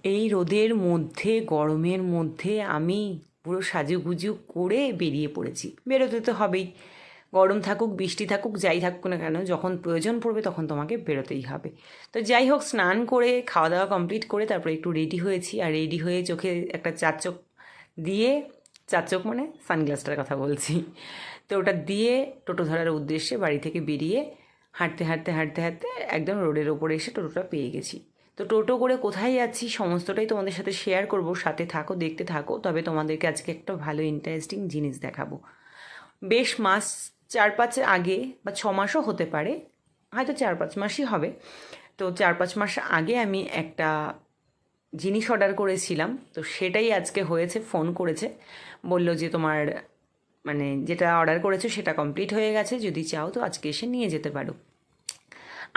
এই রোদের মধ্যে গরমের মধ্যে আমি পুরো সাজুগুজু করে বেরিয়ে পড়েছি। বেরোতে তো হবেই, গরম থাকুক বৃষ্টি থাকুক যাই থাকুক না কেন, যখন প্রয়োজন পড়বে তখন তোমাকে বেরোতেই হবে। তো যাই হোক, স্নান করে খাওয়া দাওয়া কমপ্লিট করে তারপরে একটু রেডি হয়েছি। আর রেডি হয়ে চোখে একটা চারচোখ দিয়ে, চারচোখ মানে সানগ্লাসটার কথা বলছি, তো ওটা দিয়ে টোটো ধরার উদ্দেশ্যে বাড়ি থেকে বেরিয়ে হাঁটতে হাঁটতে হাঁটতে হাঁটতে একদম রোডের ওপরে এসে টোটোটা পেয়ে গেছি। তো টোটো করে কোথায় যাচ্ছি সমস্তটাই তোমাদের সাথে শেয়ার করব, সাথে থাকো, দেখতে থাকো। তবে তোমাদেরকে আজকে একটা ভালো ইন্টারেস্টিং জিনিস দেখাবো। বেশ মাস 4-5 আগে বা 6 মাসও হতে পারে, হয়তো 4-5 মাসই হবে। তো 4-5 মাস আগে আমি একটা জিনিস অর্ডার করেছিলাম, তো সেটাই আজকে হয়েছে। ফোন করেছে, বলল যে তোমার মানে যেটা অর্ডার করেছো সেটা কমপ্লিট হয়ে গেছে, যদি চাও তো আজকে এসে নিয়ে যেতে পারো।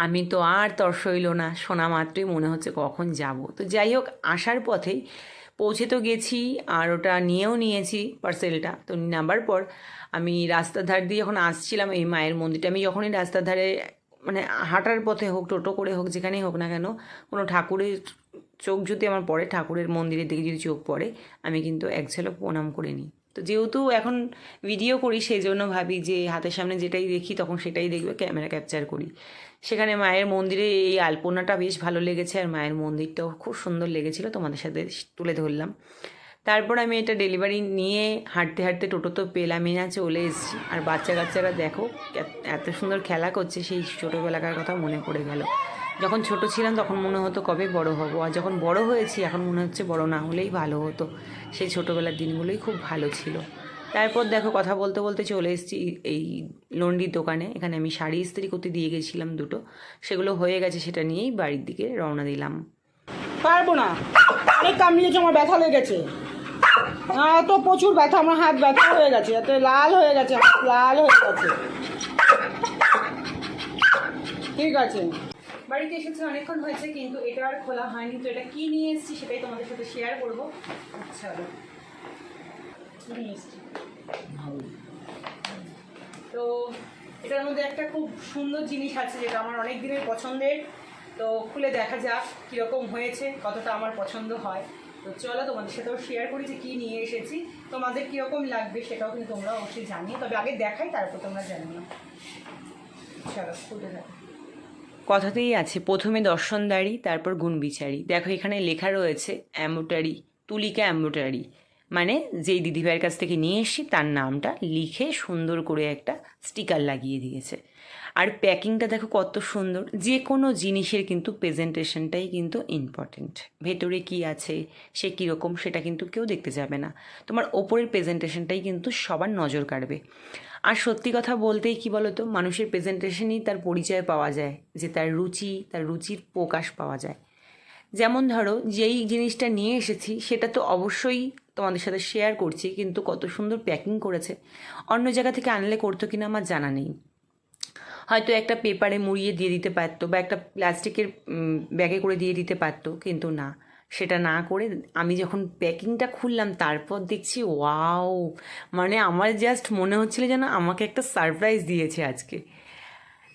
আমি তো আর তর সইল না, শোনা মাত্রই মনে হচ্ছে কখন যাব। তো যাই হোক, আসার পথেই পৌঁছে তো গেছি, আর ওটা নিয়েও নিয়েছি পার্সেলটা। তো নেবার পর আমি রাস্তার ধার দিয়ে যখন আসছিলাম এই মায়ের মন্দিরটা, আমি যখনই রাস্তার ধারে মানে হাঁটার পথে হোক, টোটো করে হোক, যেখানেই হোক না কেন, কোনো ঠাকুরের চোখ যদি আমার পড়ে, ঠাকুরের মন্দিরের দিকে যদি চোখ পড়ে, আমি কিন্তু এক ঝলক প্রণাম করে নিই। তো যেহেতু এখন ভিডিও করি সেই জন্য ভাবি যে হাতের সামনে যেটাই দেখি তখন সেটাই দেখবে, ক্যামেরা ক্যাপচার করি। সেখানে মায়ের মন্দিরে এই আলপনাটা বেশ ভালো লেগেছে, আর মায়ের মন্দিরটাও খুব সুন্দর লেগেছিলো, তোমাদের সাথে তুলে ধরলাম। তারপর আমি এটা ডেলিভারি নিয়ে হাঁটতে হাঁটতে টোটো তো পেলামই না, চলে এসেছি। আর বাচ্চা কাচ্চারা দেখো এত সুন্দর খেলা করছে, সেই ছোটোবেলাকার কথা মনে পড়ে গেল। যখন ছোট ছিলাম তখন মনে হতো কবে বড় হব, আর যখন বড় হয়েছি এখন মনে হচ্ছে বড় না হলেই ভালো হতো। সেই ছোটোবেলার দিনগুলোই খুব ভালো ছিল। তারপর দেখো, কথা বলতে বলতে চলে এসেছি এই লন্ড্রির দোকানে। এখানে আমি শাড়ি ইস্ত্রি করতে দিয়ে গেছিলাম দুটো, সেগুলো হয়ে গেছে, সেটা নিয়েই বাড়ির দিকে রওনা দিলাম। পারবো না, অনেক কামড়িয়েছে, আমার ব্যথা লেগেছে। তো প্রচুর ব্যথা, আমার হাত ব্যথা হয়ে গেছে, এত লাল হয়ে গেছে, হাত লাল হয়ে গেছে। ঠিক আছে, বাড়িতে এসেছে অনেকক্ষণ হয়েছে, কিন্তু এটা আর খোলা হয়নি। তো এটা কী নিয়ে এসেছি সেটাই তোমাদের সাথে শেয়ার করবো। আচ্ছা, কী নিয়ে এসেছি? তো এটার মধ্যে একটা খুব সুন্দর জিনিস আছে যেটা আমার অনেক দিনের পছন্দের। তো খুলে দেখা যাক কীরকম হয়েছে, কতটা আমার পছন্দ হয়। তো চলো তোমাদের সাথেও শেয়ার করি যে কী নিয়ে এসেছি, তোমাদের কীরকম লাগবে সেটাও কিন্তু তোমরা অবশ্যই জানিয়ে। তবে আগে দেখাই, তারপর তোমরা জানিও। চলো খুলে দেখো। কথাতেই আছে, প্রথমে দর্শনদারি তারপর গুণবিচারী। দেখো এখানে লেখা রয়েছে এম্ব্রয়ডারি, তুলিকা এম্ব্রয়ডারি, মানে যেই দিদিভাইয়ের কাছ থেকে নিয়ে এসেছি তার নামটা লিখে সুন্দর করে একটা স্টিকার লাগিয়ে দিয়েছে। আর প্যাকিংটা দেখো কত সুন্দর। যে কোনো জিনিসের কিন্তু প্রেজেন্টেশনটাই কিন্তু ইম্পর্টেন্ট। ভেতরে কি আছে, সে কীরকম, সেটা কিন্তু কেউ দেখতে যাবে না, তোমার ওপরের প্রেজেন্টেশনটাই কিন্তু সবার নজর কাড়বে। আর সত্যি কথা বলতেই কী বলো তো, মানুষের প্রেজেন্টেশনই তার পরিচয় পাওয়া যায়, যে তার রুচি, তার রুচির প্রকাশ পাওয়া যায়। যেমন ধরো, যেই জিনিসটা নিয়ে এসেছি সেটা তো অবশ্যই তোমাদের সাথে শেয়ার করছি, কিন্তু কত সুন্দর প্যাকিং করেছে। অন্য জায়গা থেকে আনলে করতো কিনা আমার জানা নেই, হয়তো একটা পেপারে মুড়িয়ে দিয়ে দিতে পারতো, বা একটা প্লাস্টিকের ব্যাগে করে দিয়ে দিতে পারতো, কিন্তু না, সেটা না করে আমি যখন প্যাকিংটা খুললাম তারপর দেখছি ওয়াও, মানে আমার জাস্ট মনে হচ্ছিল যেন আমাকে একটা সারপ্রাইজ দিয়েছে আজকে।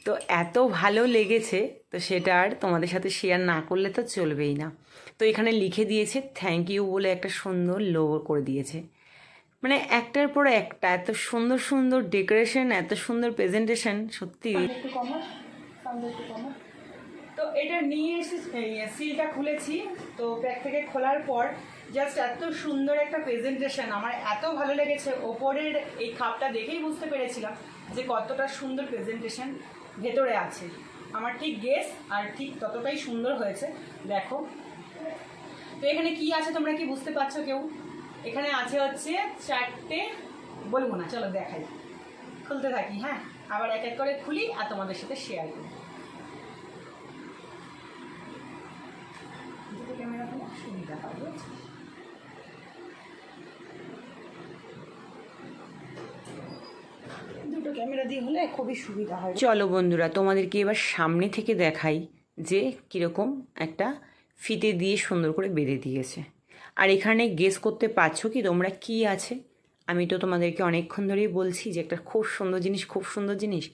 তো এত ভালো লেগেছে, তো সেটা আর তোমাদের সাথে শেয়ার না করলে তো চলবেই না। তো এখানে লিখে দিয়েছে থ্যাংক ইউ বলে, একটা সুন্দর লোগো করে দিয়েছে। মানে একটার পর একটা এত সুন্দর সুন্দর ডেকোরেশন, এত সুন্দর প্রেজেন্টেশন, সত্যি। তো এটা নিয়ে এসে সিলটা খুলেছি, তো প্যাক থেকে খোলার পর জাস্ট এত সুন্দর একটা প্রেজেন্টেশন, আমার এত ভালো লেগেছে। ওপরের এই খাপটা দেখেই বুঝতে পেরেছিলাম যে কতটা সুন্দর প্রেজেন্টেশন ভেতরে আছে। আমার ঠিক গেস, আর ঠিক ততটাই সুন্দর হয়েছে। দেখো তো এখানে কি আছে, তোমরা কি বুঝতে পারছো কেউ? এখানে আছে হচ্ছে 4টে, বলবো না, চলো দেখাই, খুলতে থাকি। হ্যাঁ, আবার এক এক করে খুলি আর তোমাদের সাথে শেয়ার করি। ক্যামেরা খুলে সুবিধা হয়, দুটো ক্যামেরা দিয়ে হলে খুবই সুবিধা হয়। চলো বন্ধুরা, তোমাদেরকে এবার সামনে থেকে দেখাই যে কীরকম একটা ফিতে দিয়ে সুন্দর করে বেঁধে দিয়েছে। আর এখানে গেস করতে পারছো কি তোমরা কী আছে? আমি তো তোমাদেরকে অনেকক্ষণ ধরেই বলছি যে একটা খুব সুন্দর জিনিস, খুব সুন্দর জিনিস।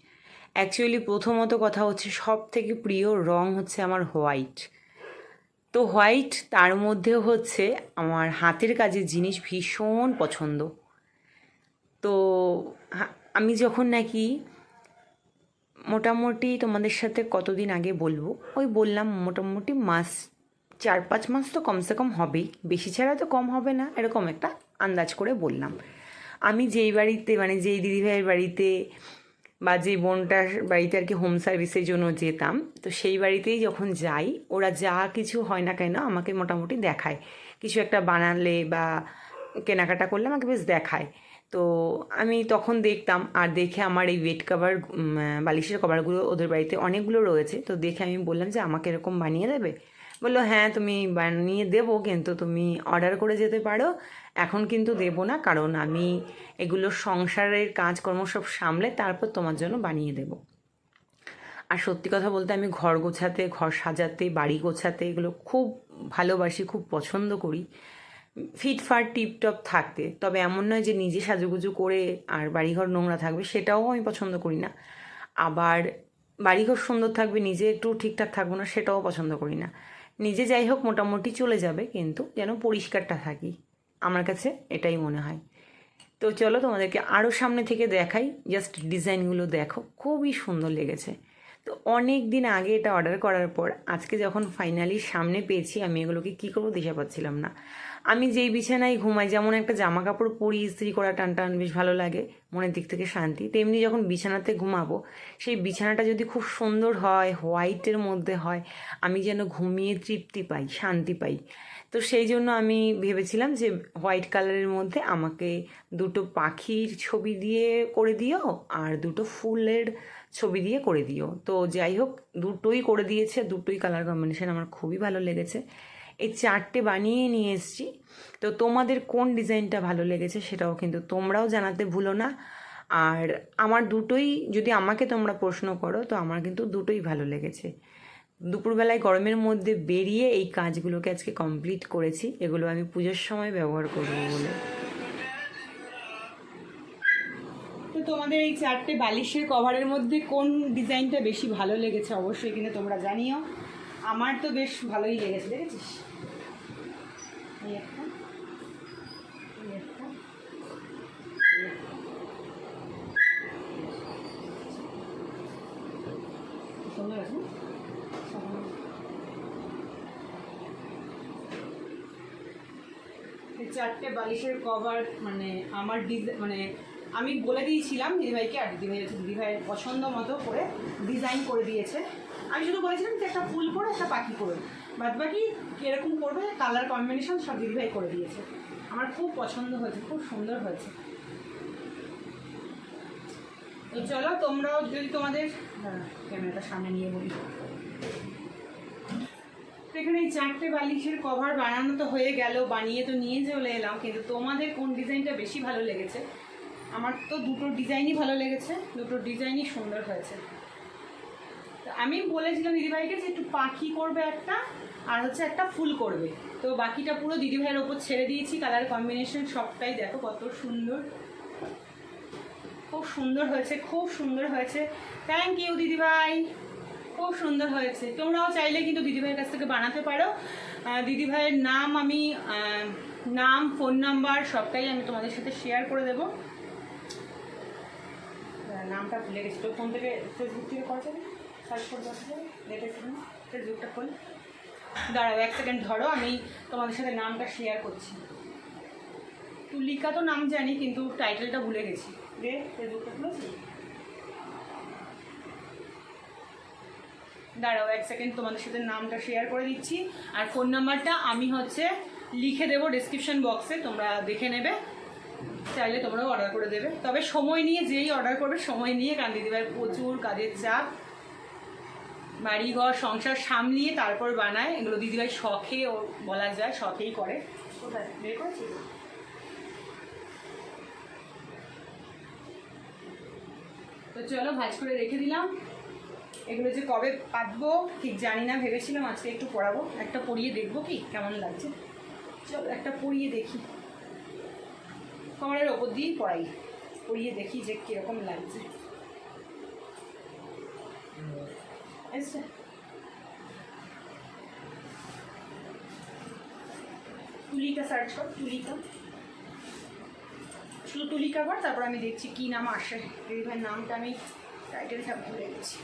অ্যাকচুয়ালি প্রথমত কথা হচ্ছে, সব থেকে প্রিয় রং হচ্ছে আমার হোয়াইট। তো হোয়াইট, তার মধ্যেও হচ্ছে আমার হাতের কাজের জিনিস ভীষণ পছন্দ। তো আমি যখন নাকি মোটামুটি তোমাদের সাথে কতদিন আগে বলবো, ওই বললাম মোটামুটি 4-5 মাস তো কমসে কম হবেই, বেশি ছাড়া তো কম হবে না, এরকম একটা আন্দাজ করে বললাম। আমি যেই বাড়িতে মানে যেই দিদিভাইয়ের বাড়িতে বা যেই বোনটার বাড়িতে আর কি হোম সার্ভিসের জন্য যেতাম, তো সেই বাড়িতেই যখন যাই ওরা যা কিছু হয় না কেন আমাকে মোটামুটি দেখায়, কিছু একটা বানালে বা কেনাকাটা করলে আমাকে বেশ দেখায়। তো আমি তখন দেখতাম, আর দেখে আমার এই বেড কাভার বালিশের কভারগুলো ওদের বাড়িতে অনেকগুলো রয়েছে, তো দেখে আমি বললাম যে আমাকে এরকম বানিয়ে দেবে। বললো হ্যাঁ তুমি বানিয়ে দেবো, কিন্তু তুমি অর্ডার করে যেতে পারো, এখন কিন্তু দেবো না, কারণ আমি এগুলো সংসারের কাজকর্ম সব সামলে তারপর তোমার জন্য বানিয়ে দেবো। আর সত্যি কথা বলতে আমি ঘর গোছাতে, ঘর সাজাতে, বাড়ি গোছাতে এগুলো খুব ভালোবাসি, খুব পছন্দ করি, ফিটফাট টিপটপ থাকতে। তবে এমন নয় যে নিজে সাজুগুজু করে আর বাড়িঘর নোংরা থাকবে, সেটাও আমি পছন্দ করি না। আবার বাড়িঘর সুন্দর থাকবে, নিজে একটু ঠিকঠাক থাকবো না, সেটাও পছন্দ করি না। নিজে যাই হোক মোটামুটি চলে যাবে, কিন্তু যেন পরিষ্কারটা থাকি, আমার কাছে এটাই মনে হয়। তো চলো তোমাদেরকে আরও সামনে থেকে দেখাই, জাস্ট ডিজাইনগুলো দেখো, খুবই সুন্দর লেগেছে। তো অনেক দিন আগে এটা অর্ডার করার পর আজকে যখন ফাইনালি সামনে পেয়েছি, আমি এগুলোকে কী করবো দিশা পাচ্ছিলাম না। আমি যেই বিছানায় ঘুমাই, যেমন একটা জামা কাপড় পরি ইস্ত্রি করা টান টান বেশ ভালো লাগে, মনের দিক থেকে শান্তি, তেমনি যখন বিছানাতে ঘুমাবো সেই বিছানাটা যদি খুব সুন্দর হয়, হোয়াইটের মধ্যে হয়, আমি যেন ঘুমিয়ে তৃপ্তি পাই, শান্তি পাই। তো সেই জন্য আমি ভেবেছিলাম যে হোয়াইট কালারের মধ্যে আমাকে দুটো পাখির ছবি দিয়ে করে দিও আর দুটো ফুলের ছবি দিয়ে করে দিও। তো যাই হোক দুটোই করে দিয়েছে, দুটোই কালার কম্বিনেশন আমার খুবই ভালো লেগেছে। এই 4টে বানিয়ে নিয়ে এসেছি। তো তোমাদের কোন ডিজাইনটা ভালো লেগেছে সেটাও কিন্তু তোমরাও জানাতে ভুলো না। আর আমার দুটোই, যদি আমাকে তোমরা প্রশ্ন করো, তো আমার কিন্তু দুটোই ভালো লেগেছে। দুপুরবেলায় গরমের মধ্যে বেরিয়ে এই কাজগুলোকে আজকে কমপ্লিট করেছি, এগুলো আমি পুজোর সময় ব্যবহার করবো বলে। তো তোমাদের এই 4টে বালিশের কভারের মধ্যে কোন ডিজাইনটা বেশি ভালো লেগেছে অবশ্যই কিন্তু তোমরা জানিও। আমার তো বেশ ভালোই লেগেছে, দেখেছিস? এই একটা, এই একটা, এই একটা। সুন্দর আছে না? এই 4টে বালিশের কভার মানে আমার মানে আমি বলে দিয়েছিলাম দিদিভাইকে, আর দিদিভাইয়ের পছন্দ মতো করে ডিজাইন করে দিয়েছে। আমি শুধু বলেছিলাম যে একটা ফুল করে একটা পাখি করে, বাদ বাকি কীরকম করবে কালার কম্বিনেশন সব দিদিভাই করে দিয়েছে। আমার খুব পছন্দ হয়েছে, খুব সুন্দর হয়েছে। তো চলো তোমরাও যদি তোমাদের ক্যামেরাটা সামনে নিয়ে বলি। তো এখানে এই 4টে বালিশের কভার বানানো তো হয়ে গেল, বানিয়ে তো নিয়ে চলে এলাম, কিন্তু তোমাদের কোন ডিজাইনটা বেশি ভালো লেগেছে? আমার তো দুটো ডিজাইনই ভালো লেগেছে, দুটো ডিজাইনই সুন্দর হয়েছে। তো আমি বলেছিলাম দিদিভাইকে যে একটু পাখি করবে একটা, আর হচ্ছে একটা ফুল করবে। তো বাকিটা পুরো দিদিভাইয়ের ওপর ছেড়ে দিয়েছি, কালার কম্বিনেশন সবটাই দেখো কত সুন্দর, খুব সুন্দর হয়েছে, খুব সুন্দর হয়েছে। থ্যাংক ইউ দিদিভাই, খুব সুন্দর হয়েছে। তোমরাও চাইলে কিন্তু দিদিভাইয়ের কাছ থেকে বানাতে পারো। দিদিভাইয়ের নাম আমি নাম, ফোন নাম্বার সবটাই আমি তোমাদের সাথে শেয়ার করে দেবো। নামটা ভুলে গেছি, তো ফোন থেকে ফেসবুক থেকে করা যাবে, সার্চ করে দেখা যাবে, দেখেছি না ফেসবুকটা খোল। দাঁড়াও 1 সেকেন্ড ধরো, আমি তোমাদের সাথে নামটা শেয়ার করছি। তুলিকা তো নাম জানি, কিন্তু টাইটেলটা ভুলে গেছি। রে ফেসবুকটা খুলেছি, দাঁড়াও 1 সেকেন্ড তোমাদের সাথে নামটা শেয়ার করে দিচ্ছি। আর ফোন নাম্বারটা আমি হচ্ছে লিখে দেবো ডিসক্রিপশন বক্সে, তোমরা দেখে নেবে, চাইলে তোমরাও অর্ডার করে দেবে। তবে সময় নিয়ে, যেই অর্ডার করবে সময় নিয়ে, কারণ দিদিভাই প্রচুর কাজের চাপ, বাড়িঘর সংসার সামলিয়ে তারপর বানায় এগুলো। দিদিভাই শখে, ও বলা যায় শখেই করে। কোথায় বের করেছি? তো চলো ভাজ করে রেখে দিলাম। এগুলো যে কবে পাতবো ঠিক জানি না, ভেবেছিলাম আজকে একটু পরাবো, একটা পরিয়ে দেখবো কি কেমন লাগছে। চলো একটা পরিয়ে দেখি, কমরের ওপর দিয়েই পরাই, পরিয়ে দেখি যে কীরকম লাগছে। আচ্ছা তুলিকা সার্চ কর, তুলিকা, শুধু তুলিকা কর, তারপর আমি দেখছি কী নাম আসে। দিদি ভাইয়ের নামটা আমি টাইটেলটা ভুলে গেছি।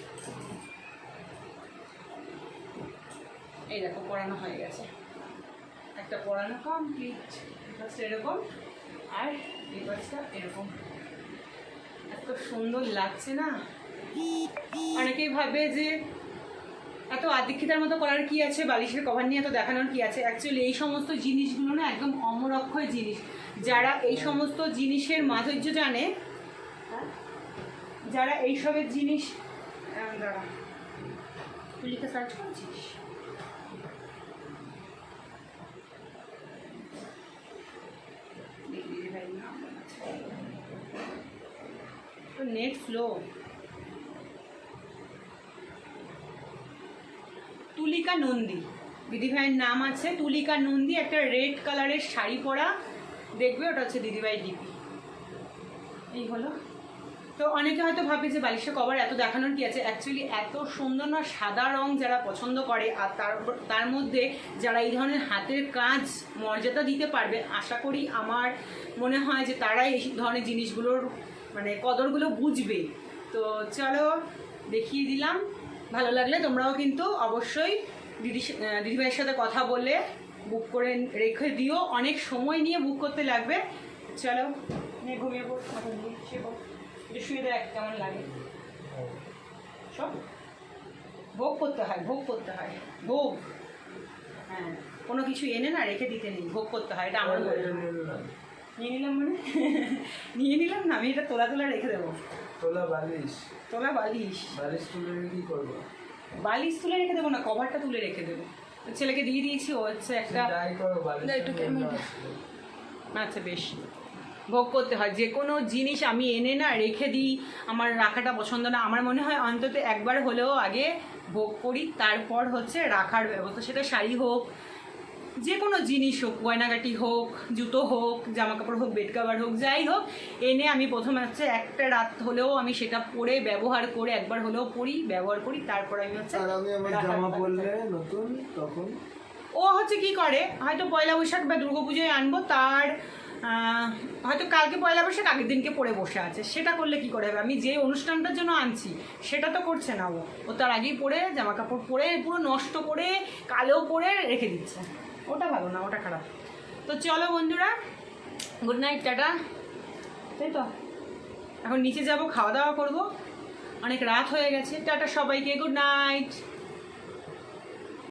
এই দেখো পড়ানো হয়ে গেছে, একটা পড়ানো কমপ্লিট। ফার্স্ট এরকম আর এই পাশটা এরকম, এত সুন্দর লাগছে না। অনেকেই ভাবে যে এত আদিক্ষিতার মতো করার কি আছে, বালিশের কভার নিয়ে এত দেখানোর কি আছে। অ্যাকচুয়ালি এই সমস্ত জিনিসগুলো না একদম অমরক্ষয় জিনিস। যারা এই সমস্ত জিনিসের মাধুর্য জানে, যারা এইসবের জিনিস, দাঁড়া তুলিকা সার্চ করেছিস? Net slow. তুলিকা নন্দী দিদিভাইয়ের নাম আছে, তুলিকা নন্দী। একটা রেড কালারের শাড়ি পরা, দেখবে ওটা হচ্ছে দিদিভাই ডিপি। এই হলো। তো অনেকে হয়তো ভাবে যে বালিশের কভার এত দেখানোর কি আছে। অ্যাকচুয়ালি এত সুন্দর না, সাদা রং যারা পছন্দ করে আর তার মধ্যে যারা এই ধরনের হাতের কাজ মর্যাদা দিতে পারবে, আশা করি আমার মনে হয় যে তারাই এই ধরনের জিনিসগুলোর মানে কদরগুলো বুঝবে। তো চলো দেখিয়ে দিলাম। ভালো লাগলে তোমরাও কিন্তু অবশ্যই দিদিভাইয়ের সাথে কথা বলে বুক করে রেখে দিও। অনেক সময় নিয়ে বুক করতে লাগবে। চলো নিয়ে ঘুমিয়ে পড়ো, শুয়ে দেখ কেমন লাগে। সব ভোগ করতে হয়, ভোগ করতে হয়, ভোগ। হ্যাঁ, কোনো কিছু এনে না রেখে দিতে নেই, ভোগ করতে হয়। এটা আমার নিয়ে নিলাম মানে নিয়ে নিলাম না, আমি এটা তোলা তোলা রেখে দেবো। তোলা বালিশ, তোলা বালিশ, বালিশ তুলে কি করবো? বালিশ তুলে রেখে দেবো না, কভারটা তুলে রেখে দেবো। ছেলেকে দিয়ে দিয়েছি, ও হচ্ছে একটা। ট্রাই করো বালিশ। আচ্ছা বেশ, ভোগ করতে হয়। যে কোনো জিনিস আমি এনে না রেখে দিই, আমার রাখাটা পছন্দ না। আমার মনে হয় অন্তত একবার হলেও আগে ভোগ করি, তারপর হচ্ছে রাখার ব্যবস্থা। সেটা শাড়ি হোক, যে কোনো জিনিস হোক, গয়নাগাটি হোক, জুতো হোক, জামা কাপড় হোক, বেড কাভার হোক, যাই হোক, এনে আমি প্রথমে হচ্ছে একটা রাত হলেও আমি সেটা পরে ব্যবহার করে, একবার হলেও পরি, ব্যবহার করি, তারপর আমি হচ্ছে। আর আমি আমার জামা পরলে নতুন, তখন ও হচ্ছে কি করে, হয়তো পয়লা বৈশাখ বা দুর্গাপুজোয় আনবো, তার হয়তো কালকে পয়লা বৈশাখ, আগের দিনকে পরে বসে আছে। সেটা করলে কি করে হবে? আমি যে অনুষ্ঠানটার জন্য আনছি সেটা তো করছে না। ও তার আগেই পরে, জামা কাপড় পরে, পুরো নষ্ট করে, কালো করে রেখে দিচ্ছে। ওটা ভালো না, ওটা খারাপ। তো চলো বন্ধুরা, গুড নাইট, টাটা। তাই তো এখন নিচে যাব, খাওয়া দাওয়া করবো, অনেক রাত হয়ে গেছে। টাটা সবাইকে, গুড নাইট।